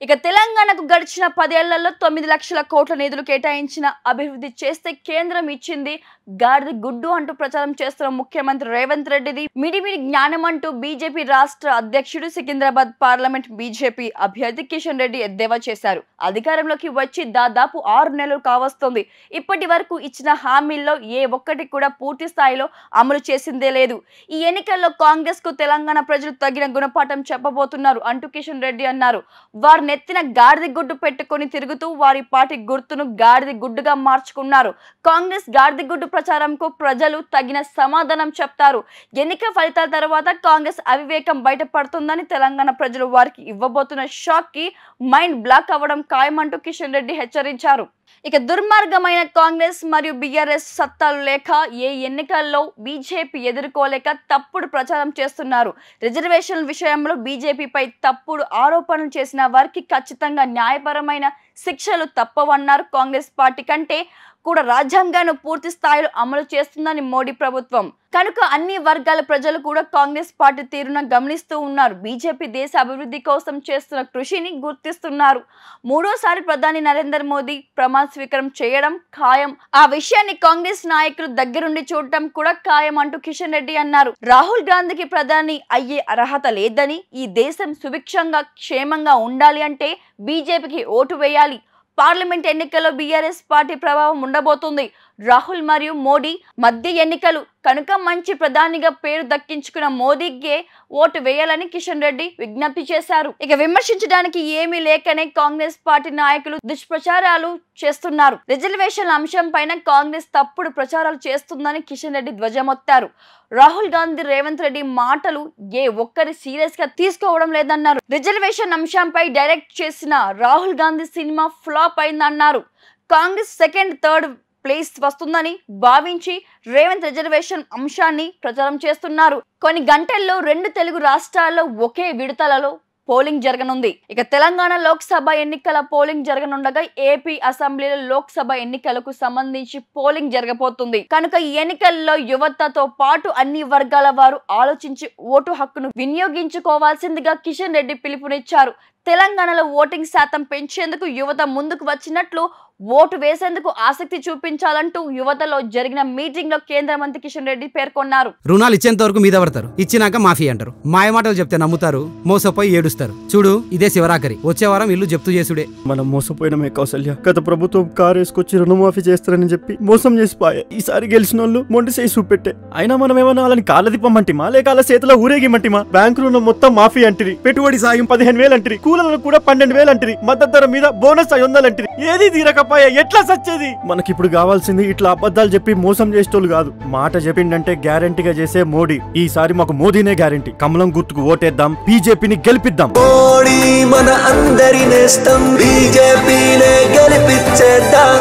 ఇక తెలంగాణకు గడిచిన 10 ఏళ్లలో 9 లక్షల కోట్ల నిధులు కేటాయించిన అభివృద్ధి చేస్తే కేంద్రం ఇచ్చింది గాడిద గుడ్డు అంటూ ప్రచారం చేస్తున్న ముఖ్యమంత్రి రేవంత్ రెడ్డిది మిడిమిడి జ్ఞానం అంటూ బీజేపీ రాష్ట్ర అధ్యక్షుడు సికింద్రాబాద్ పార్లమెంట్ బీజేపీ అభ్యర్థి కిషన్ రెడ్డి ఎద్దేవా చేశారు. అధికారంలోకి వచ్చి దాదాపు 6 నెలలు కావస్తుంది. ఇప్పటి వరకు ఇచ్చిన హామీల్లో ఏ ఒక్కటి కూడా పూర్తి స్థాయిలో అమలు చేసిందే లేదు. ఈ ఎన్నికల్లో కాంగ్రెస్ కు తెలంగాణ ప్రజలు తగిన గుణపాఠం చెప్పబోతున్నారు అంటూ కిషన్ రెడ్డి అన్నారు. వారు నెత్తిన గాడిద గుడ్డు పెట్టుకొని తిరుగుతూ వారి పార్టీ గుర్తును గాడిద గుడ్డుగా మార్చుకున్నారు. కాంగ్రెస్ గాడిద గుడ్డు ప్రచారంకు ప్రజలు తగిన సమాధానం చెప్తారు. ఎన్నిక ఫలితాల తర్వాత కాంగ్రెస్ అవివేకం బయటపడుతుందని తెలంగాణ ప్రజలు వారికి ఇవ్వబోతున్న షాక్ కి మైండ్ బ్లాక్ అవ్వడం ఖాయమంటూ కిషన్ రెడ్డి హెచ్చరించారు. ఇక దుర్మార్గమైన కాంగ్రెస్ మరియు బీఆర్ఎస్ సత్తాలు లేక ఏ ఎన్నికల్లో బీజేపీ ఎదుర్కోలేక తప్పుడు ప్రచారం చేస్తున్నారు. రిజర్వేషన్ల విషయంలో బీజేపీపై తప్పుడు ఆరోపణలు చేసిన వారికి ఖచ్చితంగా న్యాయపరమైన శిక్షలు తప్పవన్నారు. కాంగ్రెస్ పార్టీ కంటే కూడా రాజ్యాంగాన్ని పూర్తి స్థాయిలో అమలు చేస్తుందని మోడీ ప్రభుత్వం. కనుక అన్ని వర్గాల ప్రజలు కూడా కాంగ్రెస్ పార్టీ తీరును గమనిస్తూ ఉన్నారు. బీజేపీ దేశ అభివృద్ధి కోసం చేస్తున్న కృషిని గుర్తిస్తున్నారు. మూడోసారి ప్రధాని నరేంద్ర మోదీ ప్రమాణ స్వీకారం చేయడం ఖాయం. ఆ విషయాన్ని కాంగ్రెస్ నాయకులు దగ్గరుండి చూడటం కూడా ఖాయం అంటూ కిషన్ రెడ్డి అన్నారు. రాహుల్ గాంధీకి ప్రధాని అయ్యే అర్హత లేదని, ఈ దేశం సుభిక్షంగా క్షేమంగా ఉండాలి అంటే బీజేపీకి ఓటు వేయాలి. పార్లమెంట్ ఎన్నికల్లో బీఆర్ఎస్ పార్టీ ప్రభావం ఉండబోతుంది. రాహుల్ మరియు మోడీ మధ్య ఎన్నికలు కనుక మంచి ప్రధానిగా పేరు దక్కించుకున్న మోదీకే ఓటు వేయాలని కిషన్ రెడ్డి విజ్ఞప్తి చేశారు. ఇక విమర్శించడానికి ఏమీ లేకనే కాంగ్రెస్ పార్టీ నాయకులు దుష్ప్రచారాలు చేస్తున్నారు. రిజర్వేషన్ల అంశం పైన కాంగ్రెస్ తప్పుడు ప్రచారాలు చేస్తుందని కిషన్ రెడ్డి ధ్వజమెత్తారు. రాహుల్ గాంధీ రేవంత్ రెడ్డి మాటలు ఏ ఒక్కరి సీరియస్ గా తీసుకోవడం లేదన్నారు. రిజర్వేషన్ అంశంపై డైరెక్ట్ చేసిన రాహుల్ గాంధీ సినిమా ఫ్లాప్ అయిందన్నారు. కాంగ్రెస్ సెకండ్ థర్డ్ ప్లేస్ వస్తుందని భావించి రేవంత్ రిజర్వేషన్ అంశాన్ని ప్రచారం చేస్తున్నారు. కొన్ని గంటల్లో 2 తెలుగు రాష్ట్రాల్లో ఒకే విడతలలో పోలింగ్ జరగనుంది. ఇక తెలంగాణ లోక్సభ ఎన్నికల పోలింగ్ జరగనుండగా ఏపీ అసెంబ్లీలో లోక్సభ ఎన్నికలకు సంబంధించి పోలింగ్ జరగబోతుంది. కనుక ఈ ఎన్నికల్లో యువతతో పాటు అన్ని వర్గాల వారు ఆలోచించి ఓటు హక్కును వినియోగించుకోవాల్సిందిగా కిషన్ రెడ్డి పిలుపునిచ్చారు. తెలంగాణలో ఓటింగ్ శాతం పెంచేందుకు యువత ముందుకు వచ్చినట్లు, ఓటు వేసేందుకు ఆసక్తి చూపించాలంటూ యువతలో జరిగిన మీటింగ్ లో కేంద్ర మంత్రి కిషన్ రెడ్డి పేర్కొన్నారు. రుణాలు ఇచ్చేంత వరకు మీద పడతారు, ఇచ్చినాక మాఫీ అంటారు. మాయమాటలు చెప్తే నమ్ముతారు, మోసపోయి ఏడుస్తారు. చూడు, ఇదే శివరాకరి. వచ్చే వారం ఇల్లు జప్తు చేసుడే. మనం మోసపోయినమే కౌసల్య. గత ప్రభుత్వం కారు వేసుకొచ్చి రుణమాఫీ చేస్తారని చెప్పి మోసం చేసిపోయా. ఈసారి గెలిచిన వాళ్ళు మొండి చేసి చూపెట్టే. అయినా మనం ఏమన్నా వాళ్ళని కాళ్ళ దిప్పమంటిమా లేక వాళ్ళ చేతిలో ఊరేగిమంటిమా? బ్యాంకు రుణం మొత్తం మాఫీ అంటిరి, పెట్టుబడి సాయం 15,000 అంటిరి, కూలీలకు కూడా 12,000 అంటిరి, మద్దతు ధర మీద బోనస్ 500 అంటిరి. ఏది తీరక ఎట్లా సచ్చేది? మనకిప్పుడు కావాల్సింది ఇట్లా అబద్ధాలు చెప్పి మోసం చేసేటోళ్ళు కాదు. మాట చెప్పిండంటే గ్యారంటీగా చేసే మోడీ. ఈసారి మాకు మోదీనే గ్యారంటీ. కమలం గుర్తుకు ఓటేద్దాం, బీజేపీని గెలిపిద్దాం. మోడీ మన అందరి నేస్తం, బీజేపీనే గెలిపించేద్దాం.